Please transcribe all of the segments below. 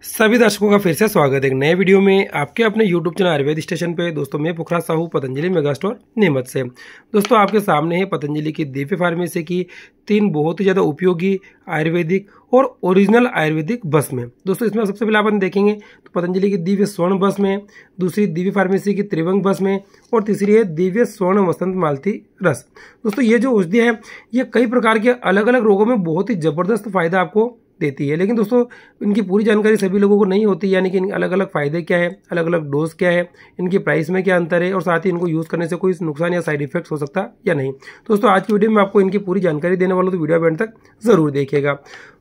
सभी दर्शकों का फिर से स्वागत है एक नए वीडियो में आपके अपने YouTube चैनल आयुर्वेद स्टेशन पे। दोस्तों मैं पुखराज साहू पतंजलि मेगा स्टोर नीमच से। दोस्तों आपके सामने है पतंजलि की दिव्य फार्मेसी की 3 बहुत ही ज़्यादा उपयोगी आयुर्वेदिक और ओरिजिनल आयुर्वेदिक भस्म है। दोस्तों इसमें सबसे पहले अपन देखेंगे तो पतंजलि की दिव्य स्वर्ण भस्म है, दूसरी दिव्य फार्मेसी की त्रिभंग भस्म है और तीसरी है दिव्य स्वर्ण वसंत मालती रस। दोस्तों ये जो औषधि है ये कई प्रकार के अलग अलग रोगों में बहुत ही जबरदस्त फायदा आपको देती है, लेकिन दोस्तों इनकी पूरी जानकारी सभी लोगों को नहीं होती, यानी कि इनके अलग अलग फायदे क्या है, अलग अलग डोज क्या है, इनकी प्राइस में क्या अंतर है और साथ ही इनको यूज़ करने से कोई नुकसान या साइड इफेक्ट्स हो सकता है या नहीं। दोस्तों आज की वीडियो में आपको इनकी पूरी जानकारी देने वाला, तो वीडियो एंड तक जरूर देखिएगा।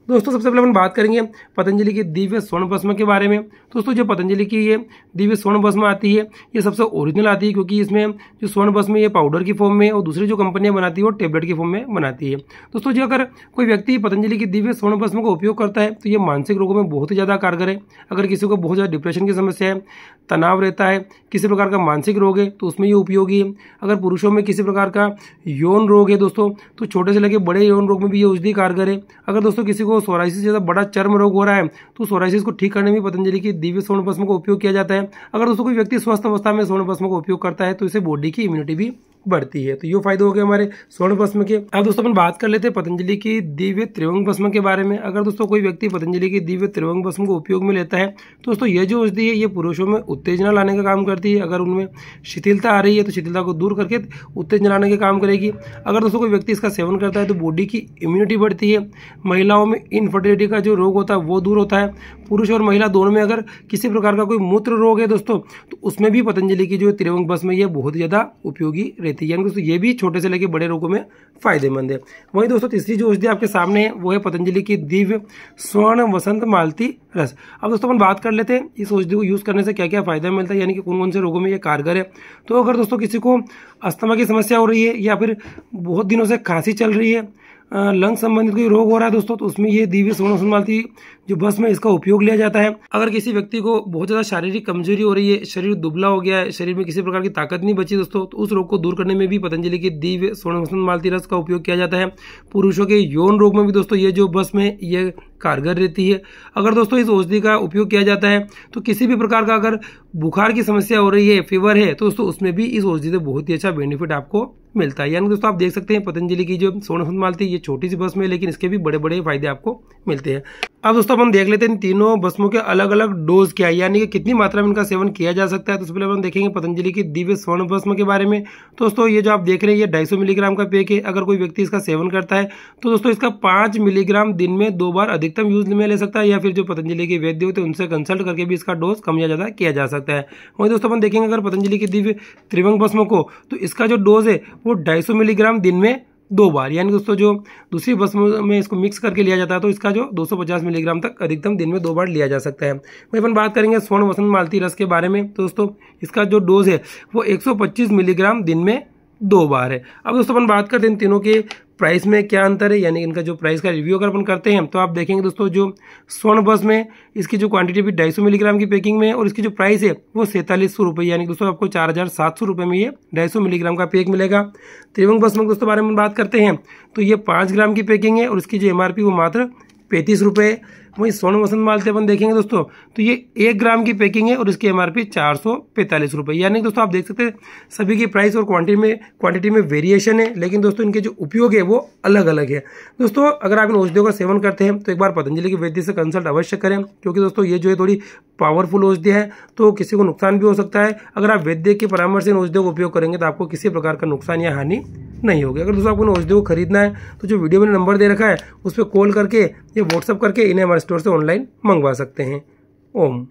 दोस्तों सबसे पहले अपन बात करेंगे पतंजलि की दिव्य स्वर्ण भस्म के बारे में। दोस्तों जो पतंजलि की ये दिव्य स्वर्ण भस्म आती है ये सबसे ओरिजिनल आती है, क्योंकि इसमें जो स्वर्ण भस्म ये पाउडर की फॉर्म में और दूसरी जो कंपनियां बनाती है वो टेबलेट की फॉर्म में बनाती है। दोस्तों जो अगर कोई व्यक्ति पतंजलि की दिव्य स्वर्ण भस्म का उपयोग करता है तो ये मानसिक रोगों में बहुत ही ज़्यादा कारगर है। अगर किसी को बहुत ज़्यादा डिप्रेशन की समस्या है, तनाव रहता है, किसी प्रकार का मानसिक रोग है तो उसमें ये उपयोगी है। अगर पुरुषों में किसी प्रकार का यौन रोग है दोस्तों तो छोटे से लेकर बड़े यौन रोग में भी ये औषधि कारगर है। अगर दोस्तों किसी को सोराइसिस जैसा बड़ा चर्म रोग हो रहा है तो सोराइसिस को ठीक करने में पतंजलि की दिव्य स्वर्ण भस्म का उपयोग किया जाता है। अगर दोस्तों कोई व्यक्ति स्वस्थ अवस्था में स्वर्ण भस्म का उपयोग करता है तो इससे बॉडी की इम्यूनिटी भी बढ़ती है। तो ये फायदे हो गए हमारे स्वर्ण भस्म के। अब दोस्तों अपन बात कर लेते हैं पतंजलि की दिव्य त्रिभंग भस्म के बारे में। अगर दोस्तों कोई व्यक्ति पतंजलि की दिव्य त्रिभंग भस्म को उपयोग में लेता है तो दोस्तों ये जो औषधि है ये पुरुषों में उत्तेजना लाने का काम करती है। अगर उनमें शिथिलता आ रही है तो शिथिलता को दूर करके उत्तेजना लाने का काम करेगी। अगर दोस्तों कोई व्यक्ति इसका सेवन करता है तो बॉडी की इम्यूनिटी बढ़ती है। महिलाओं में इनफर्टिलिटी का जो रोग होता है वो दूर होता है। पुरुष और महिला दोनों में अगर किसी प्रकार का कोई मूत्र रोग है दोस्तों तो उसमें भी पतंजलि की जो त्रिभंग भस्म है ये बहुत ज़्यादा उपयोगी रहती है, यानी दोस्तों ये भी छोटे से लेकर बड़े रोगों में फायदेमंद है। वहीं दोस्तों तीसरी जो औषधि आपके सामने है वो है पतंजलि की दिव्य स्वर्ण वसंत मालती रस। अब दोस्तों अपन बात कर लेते हैं इस औषधि को यूज करने से क्या क्या फायदा मिलता है, यानी कि कौन कौन से रोगों में ये कारगर है। तो अगर दोस्तों किसी को अस्थमा की समस्या हो रही है या फिर बहुत दिनों से खांसी चल रही है, लंग संबंधित कोई रोग हो रहा है दोस्तों तो उसमें ये दिव्य स्वर्ण वसंत मालती जो भस्म है इसका उपयोग लिया जाता है। अगर किसी व्यक्ति को बहुत ज़्यादा शारीरिक कमजोरी हो रही है, शरीर दुबला हो गया है, शरीर में किसी प्रकार की ताकत नहीं बची दोस्तों, तो उस रोग को दूर करने में भी पतंजलि की दिव्य स्वर्ण वसंत मालती रस का उपयोग किया जाता है। पुरुषों के यौन रोग में भी दोस्तों ये जो भस्म है ये कारगर रहती है। अगर दोस्तों इस औषधि का उपयोग किया जाता है तो किसी भी प्रकार का अगर बुखार की समस्या हो रही है, फीवर है, तो दोस्तों उसमें भी इस औषधि से बहुत ही अच्छा बेनिफिट आपको मिलता है। यानी दोस्तों आप देख सकते हैं पतंजलि की जो स्वर्ण वसंत मालती ये छोटी सी भस्म है लेकिन इसके भी बड़े बड़े फायदे आपको मिलते हैं। अब दोस्तों हम देख लेते हैं इन तीनों भस्मों के अलग अलग डोज क्या है, यानी कि कितनी मात्रा में इनका सेवन किया जा सकता है। तो सबसे पहले हम देखेंगे पतंजलि की दिव्य स्वर्ण भस्म के बारे में। दोस्तों ये जो आप देख रहे हैं ये 250 मिलीग्राम का पैक है। अगर कोई व्यक्ति इसका सेवन करता है तो दोस्तों इसका 5 मिलीग्राम दिन में 2 बार अधिकतम यूज में ले सकता है, या फिर जो पतंजलि के वैद्य होते हैं उनसे कंसल्ट करके भी इसका डोज कम या ज्यादा किया जा सकता है। वहीं दोस्तों अपन देखेंगे अगर पतंजलि की दिव्य त्रिभंग भस्म को तो इसका जो डोज है वो 250 मिलीग्राम दिन में 2 बार, यानी दोस्तों जो दूसरी भस्म में इसको मिक्स करके लिया जाता है तो इसका जो 250 मिलीग्राम तक अधिकतम दिन में 2 बार लिया जा सकता है। वहीं अपन बात करेंगे स्वर्ण वसंत मालती रस के बारे में। तो दोस्तों इसका जो डोज है वो 125 मिलीग्राम दिन में 2 बार है। अब दोस्तों अपन बात करते हैं इन तीनों के प्राइस में क्या अंतर है, यानी इनका जो प्राइस का रिव्यू अगर अपन करते हैं तो आप देखेंगे दोस्तों जो स्वर्ण भस्म में इसकी जो क्वांटिटी भी 250 मिलीग्राम की पैकिंग में है और इसकी जो प्राइस है वो 4700 रुपये, यानी दोस्तों आपको 4700 रुपये में ये 250 मिलीग्राम का पैक मिलेगा। त्रिभंग भस्म के दोस्तों बारे में बात करते हैं तो ये 5 ग्राम की पैकिंग है और इसकी जो MRP वो मात्र 35 रुपये। वहीं स्वर्ण वसंत मालती अपन देखेंगे दोस्तों तो ये 1 ग्राम की पैकिंग है और इसकी MRP 445 रुपये, यानी दोस्तों आप देख सकते हैं सभी की प्राइस और क्वांटिटी में वेरिएशन है, लेकिन दोस्तों इनके जो उपयोग है वो अलग अलग है। दोस्तों अगर आप इन औषधियों का सेवन करते हैं तो एक बार पतंजलि के वैद्य से कंसल्ट अवश्य करें, क्योंकि दोस्तों ये जो है थोड़ी पावरफुल औषधि है तो किसी को नुकसान भी हो सकता है। अगर आप वैद्य के परामर्श से इन औषधियों का उपयोग करेंगे तो आपको किसी प्रकार का नुकसान या हानि नहीं होगी। अगर दोस्तों आपको इन औषधियों को खरीदना है तो जो वीडियो में नंबर दे रखा है उस पर कॉल करके या व्हाट्सअप करके इन्हें हमारे स्टोर से ऑनलाइन मंगवा सकते हैं। ओम।